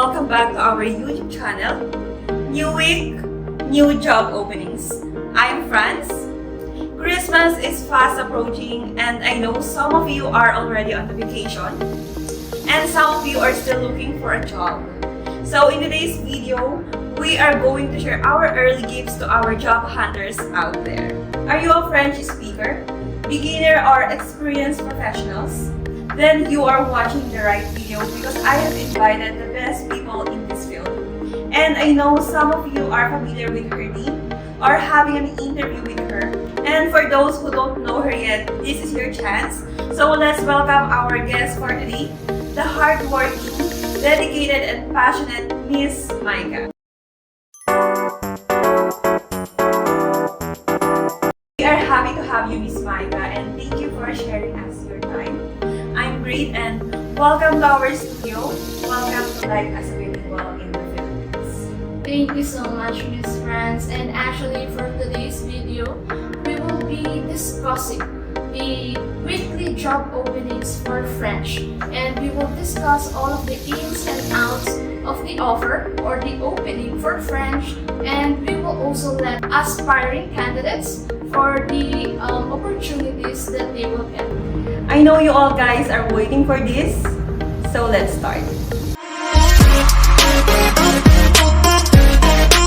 welcome back to our YouTube channel. New week, new job openings. I'm Franz. Christmas is fast approaching and I know some of you are already on the vacation and some of you are still looking for a job. So in today's video, we are going to share our early gifts to our job hunters out there. Are you a French speaker, beginner or experienced professionals? Then you are watching the right video because I have invited the best people in this field. And I know some of you are familiar with her name or having an interview with her. And for those who don't know her yet, this is your chance. So let's welcome our guest for today, the hardworking, dedicated and passionate Miss Micah. We are happy to have you, Miss Micah, and thank you for sharing us your time. I'm great and welcome to our studio. Welcome to Life as a Bilingual in the Philippines. Thank you so much, Miss Franz. And actually, for today's video, we will be discussing the weekly job openings for French, and we will discuss all of the ins and outs of the offer or the opening for French, and we will also let aspiring candidates for the opportunities that they will get. I know you all guys are waiting for this, so let's start.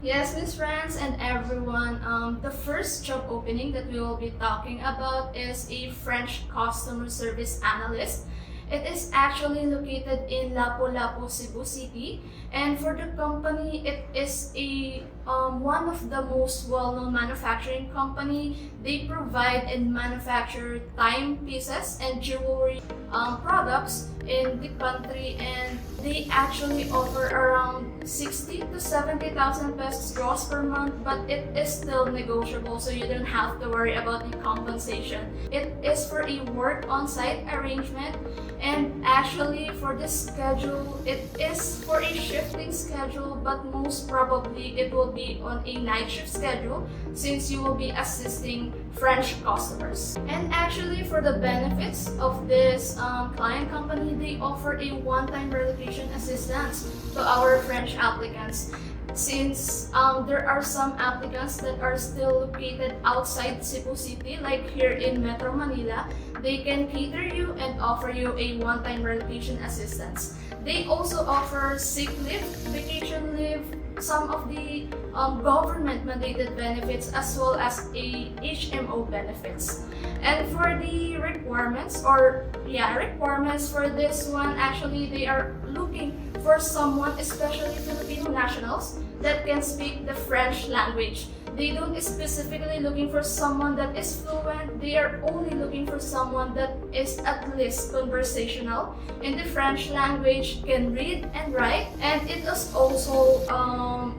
Yes, Miss Franz and everyone, the first job opening that we will be talking about is a French customer service analyst. It is actually located in Lapu-Lapu, Cebu City, and for the company, it is a one of the most well-known manufacturing company. They provide and manufacture timepieces and jewelry products in the country, and they actually offer around 60 to 70,000 pesos gross per month, but it is still negotiable, so you don't have to worry about the compensation. It is for a work on-site arrangement, and actually for the schedule, it is for a shifting schedule, but most probably it will be on a night shift schedule since you will be assisting French customers. And actually for the benefits of this client company, they offer a one-time relocation assistance to our French applicants. Since there are some applicants that are still located outside Cebu City, like here in Metro Manila, they can cater you and offer you a one-time relocation assistance. They also offer sick leave, vacation leave, some of the government mandated benefits, as well as a HMO benefits. And for the requirements for this one, actually they are looking for someone, especially Filipino nationals, that can speak the French language. They don't specifically looking for someone that is fluent. They are only looking for someone that is at least conversational in the French language, can read and write, and it is also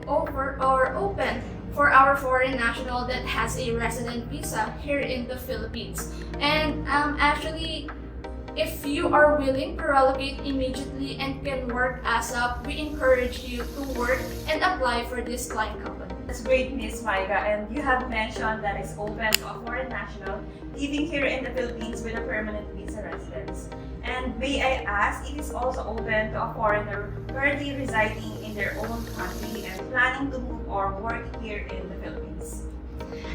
open for our foreign national that has a resident visa here in the Philippines. And actually, if you are willing to relocate immediately and can work ASAP, we encourage you to work and apply for this client company. That's great, Miss Micah, and you have mentioned that it's open to a foreign national living here in the Philippines with a permanent visa residence. And may I ask, it is also open to a foreigner currently residing in their own country and planning to move or work here in the Philippines?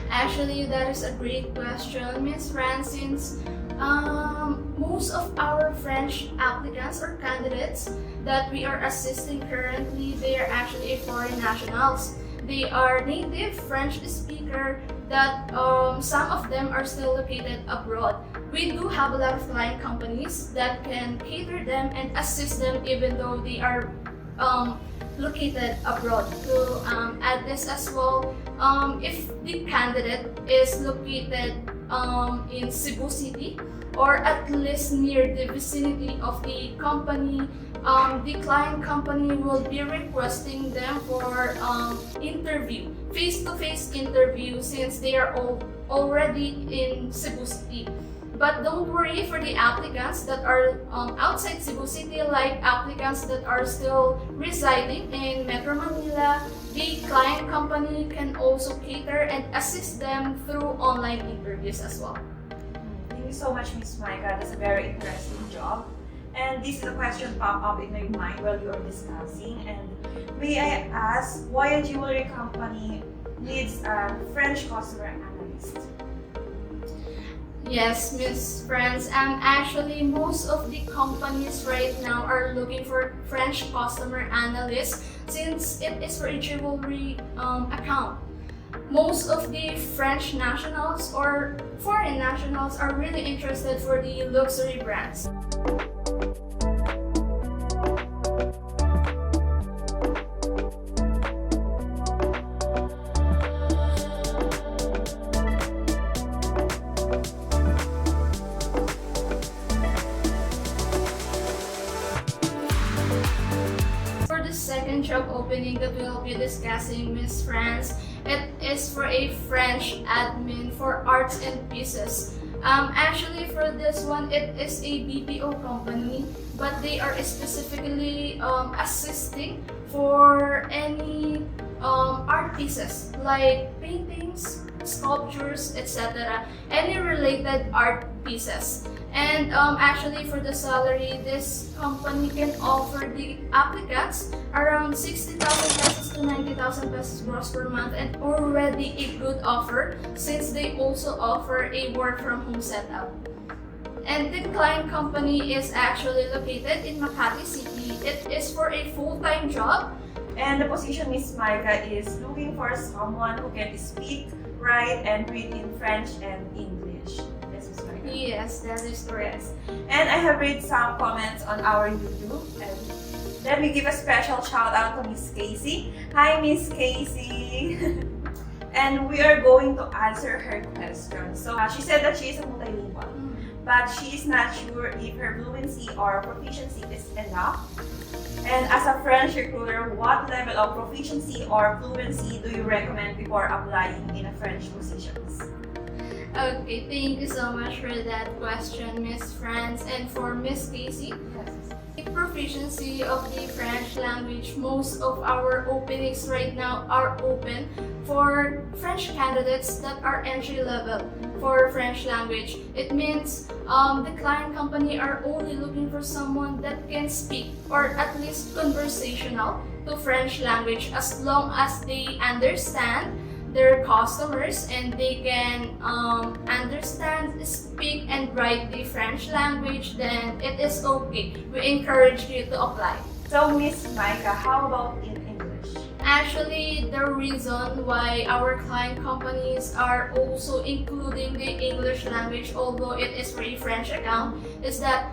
Actually, that is a great question, Miss Fran, since most of our French applicants or candidates that we are assisting currently, they are actually foreign nationals. They are native French speaker that some of them are still located abroad. We do have a lot of client companies that can cater them and assist them even though they are located abroad. To add this as well, if the candidate is located in Cebu City or at least near the vicinity of the company, the client company will be requesting them for interview, face-to-face interview, since they are already in Cebu City. But don't worry for the applicants that are outside Cebu City, like applicants that are still residing in Metro Manila, the client company can also cater and assist them through online interviews as well. Thank you so much, Miss Micah. That's a very interesting job. And this is a question pop up in my mind while you are discussing. And may I ask why a jewelry company needs a French customer analyst? Yes, Miss France. Actually, most of the companies right now are looking for French customer analysts since it is for a jewelry account. Most of the French nationals or foreign nationals are really interested for the luxury brands. For the second job opening that we'll be discussing, Miss France, it is for a French admin for arts and pieces. Actually, for this one, it is a BPO company, but they are specifically assisting for any art pieces like paintings, sculptures, etc. Any related art pieces. And actually, for the salary, this company can offer the applicants around 60,000 pesos to 90,000 pesos gross per month, and already a good offer since they also offer a work from home setup. And the client company is actually located in Makati City. It is for a full-time job. And the position Miss Micah is looking for someone who can speak, write, and read in French and English. Yes, Miss Micah? Yes, that is correct. And I have read some comments on our YouTube. And let me give a special shout out to Miss Casey. Hi, Miss Casey. And we are going to answer her question. So she said that she is a multilingual, but she is not sure if her fluency or proficiency is enough. And as a French recruiter, what level of proficiency or fluency do you recommend before applying in a French positions? Okay, thank you so much for that question, Miss France. And for Miss Casey, the proficiency of the French language, most of our openings right now are open for French candidates that are entry level for French language. It means the client company are only looking for someone that can speak or at least conversational to French language, as long as they understand their customers and they can understand, speak, and write the French language, then it is okay. We encourage you to apply. So, Miss Micah, how about in English? Actually, the reason why our client companies are also including the English language, although it is for a French account, is that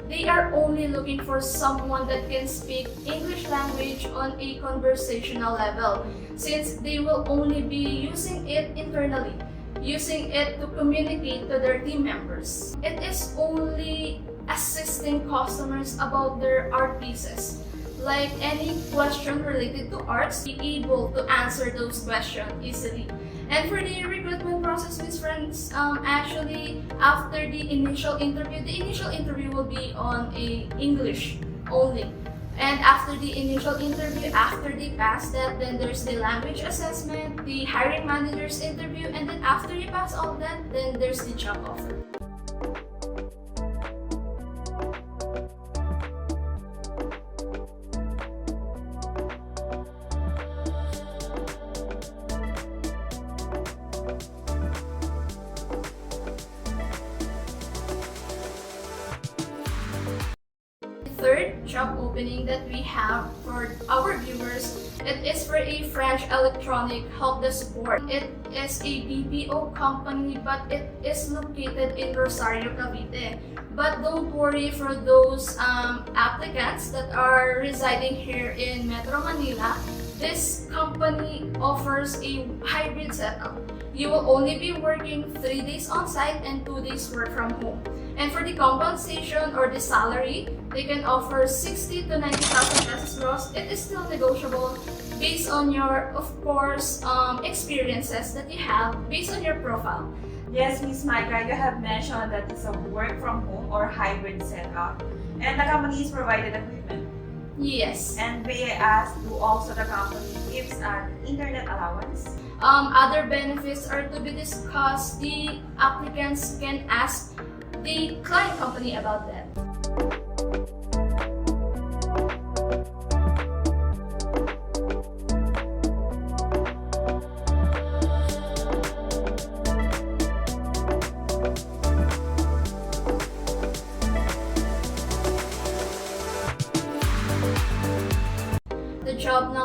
they are only looking for someone that can speak English language on a conversational level, since they will only be using it internally, using it to communicate to their team members. It is only assisting customers about their art pieces. Like any question related to arts, be able to answer those questions easily. And for the recruitment process, Miss France, actually after the initial interview will be on a English only. And after the initial interview, after they pass that, then there's the language assessment, the hiring manager's interview, and then after you pass all that, then there's the job offer. Third job opening that we have for our viewers, it is for a French electronic HELPDESK support. It is a BPO company, but it is located in Rosario, Cavite. But don't worry for those applicants that are residing here in Metro Manila. This company offers a hybrid setup. You will only be working 3 days on site and 2 days work from home. And for the compensation or the salary, they can offer 60 to 90,000 pesos gross. It is still negotiable based on your, of course, experiences that you have based on your profile. Yes, Miss Micah, you have mentioned that it's a work from home or hybrid setup, and the company is provided equipment. Yes. And may I ask, do also the company gives an internet allowance? Other benefits are to be discussed. The applicants can ask the client company about that.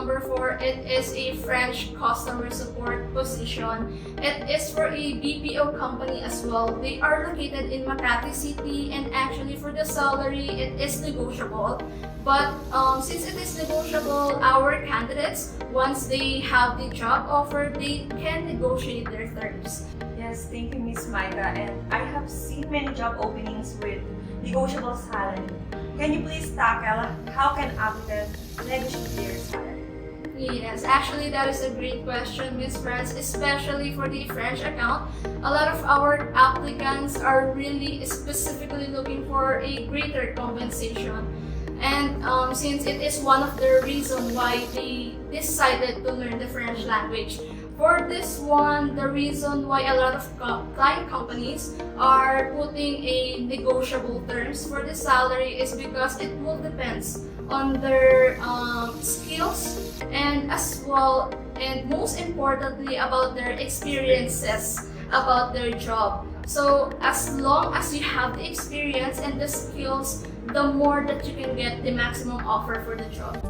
number 4, it is a French customer support position. It is for a BPO company as well. They are located in Makati City, and actually for the salary, it is negotiable. But since it is negotiable, our candidates, once they have the job offer, they can negotiate their terms. Yes, thank you, Miss Maika. And I have seen many job openings with negotiable salary. Can you please tackle how can applicants negotiate their salary? Yes, actually that is a great question, Miss France, especially for the French account. A lot of our applicants are really specifically looking for a greater compensation. And since it is one of the reasons why they decided to learn the French language. For this one, the reason why a lot of client companies are putting a negotiable terms for the salary is because it will depends on their skills, and as well, and most importantly about their experiences about their job. So as long as you have the experience and the skills, the more that you can get the maximum offer for the job.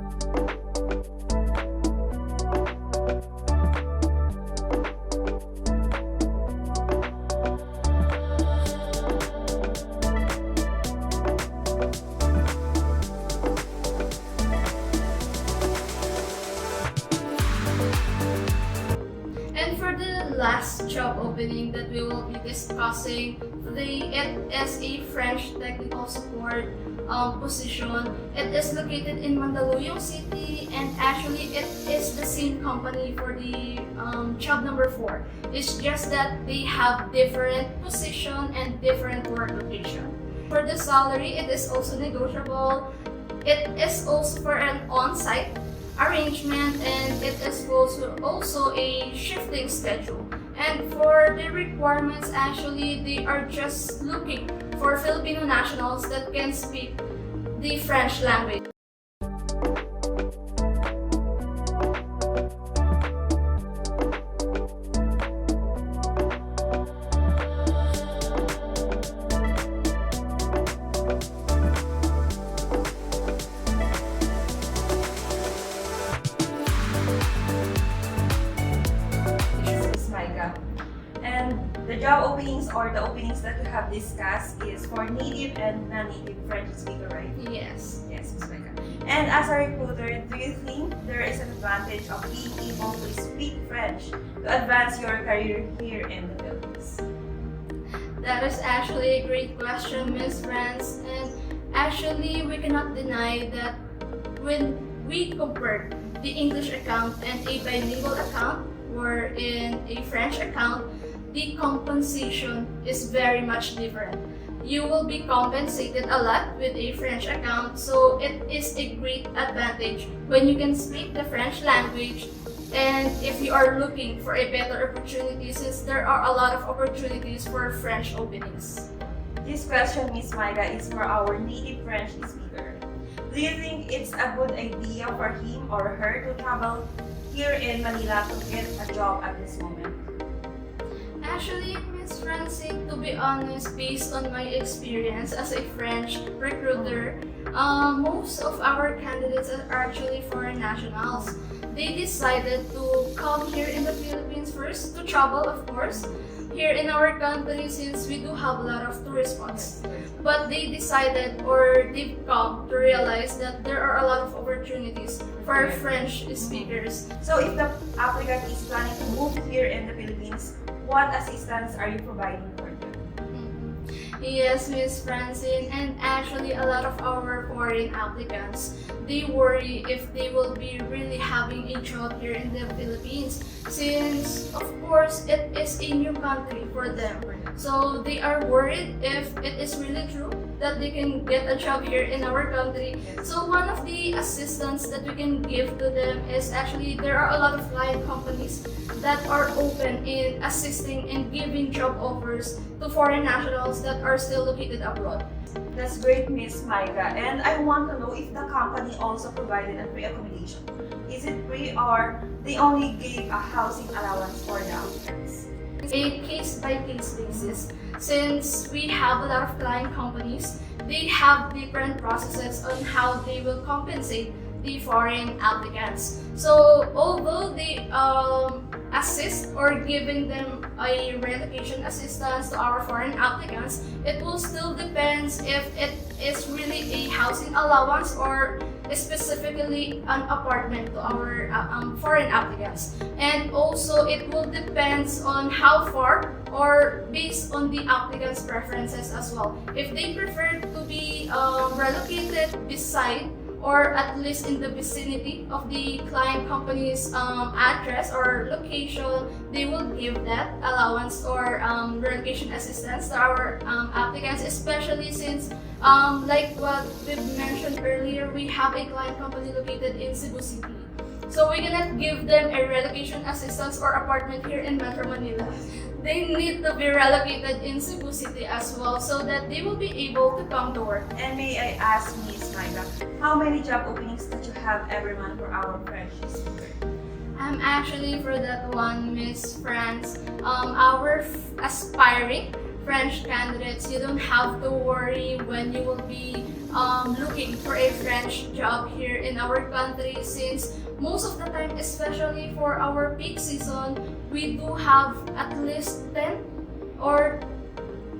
And for the last job opening that we will be discussing today, it is a French technical support position. It is located in Mandaluyong City, and actually it is the same company for the job number 4. It's just that they have different position and different work location. For the salary, it is also negotiable. It is also for an on-site arrangement, and it is also a shifting schedule. And for the requirements, actually they are just looking for Filipino nationals that can speak the French language. And the job openings or the openings that we have discussed is for native and non-native French speaker, right? Yes. Yes, Ms. Maika. And as a recruiter, do you think there is an advantage of being able to speak French to advance your career here in the Philippines? That is actually a great question, Miss France. And actually, we cannot deny that when we compare the English account and a bilingual account, or in a French account, the compensation is very much different. You will be compensated a lot with a French account, so it is a great advantage when you can speak the French language, and if you are looking for a better opportunity, since there are a lot of opportunities for French openings. This question, Ms. Maika, is for our native French speaker. Do you think it's a good idea for him or her to travel here in Manila to get a job at this moment? Actually, Miss Francine, to be honest, based on my experience as a French recruiter, most of our candidates are actually foreign nationals. They decided to come here in the Philippines first, to travel of course, here in our country since we do have a lot of tourist spots. But they decided, or they've come to realize that there are a lot of opportunities for French speakers. So if the applicant is planning to move here in the Philippines, what assistance are you providing for them? Yes, Miss Francine, and actually a lot of our foreign applicants, they worry if they will be really having a job here in the Philippines since of course it is a new country for them. So they are worried if it is really true that they can get a job here in our country. So one of the assistance that we can give to them is actually there are a lot of client companies that are open in assisting and giving job offers to foreign nationals that are still located abroad. That's great, Miss Maika. And I want to know if the company also provided a free accommodation. Is it free or they only gave a housing allowance for the applicants? A case-by-case basis. Since we have a lot of client companies, they have different processes on how they will compensate the foreign applicants. So although they assist or giving them a relocation assistance to our foreign applicants, it will still depends if it is really a housing allowance or specifically an apartment to our foreign applicants. And also it will depends on how far or based on the applicant's preferences as well. If they prefer to be relocated beside or at least in the vicinity of the client company's address or location, they will give that allowance or relocation assistance to our applicants, especially since like what we mentioned earlier, we have a client company located in Cebu City. So we cannot give them a relocation assistance or apartment here in Metro Manila. They need to be relocated in Cebu City as well so that they will be able to come to work. And may I ask Miss Maida, how many job openings that you have every month for our French speaker? Actually for that one, Miss France, our aspiring French candidates, you don't have to worry when you will be looking for a French job here in our country, since most of the time, especially for our peak season, we do have at least 10 or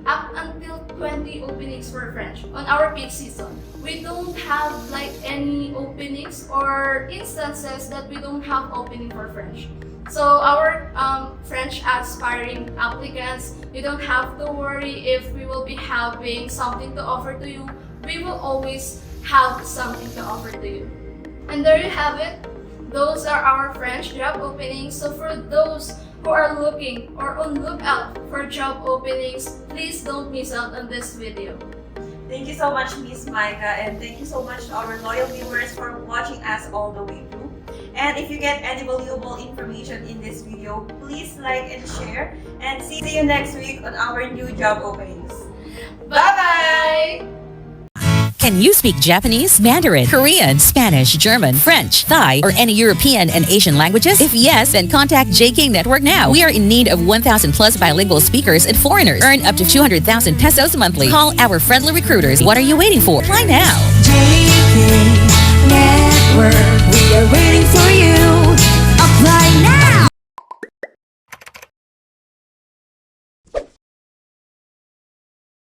up until 20 openings for French on our peak season. We don't have like any openings or instances that we don't have opening for French. So our French aspiring applicants, you don't have to worry if we will be having something to offer to you. We will always have something to offer to you. And there you have it. Those are our French job openings. So for those who are looking or on lookout for job openings, please don't miss out on this video. Thank you so much, Miss Maika, and thank you so much to our loyal viewers for watching us all the way through. And if you get any valuable information in this video, please like and share. And see you next week on our new job openings. Bye-bye! Can you speak Japanese, Mandarin, Korean, Spanish, German, French, Thai, or any European and Asian languages? If yes, then contact JK Network now. We are in need of 1,000 plus bilingual speakers and foreigners. Earn up to 200,000 pesos monthly. Call our friendly recruiters. What are you waiting for? Apply now. JK Network, we are ready.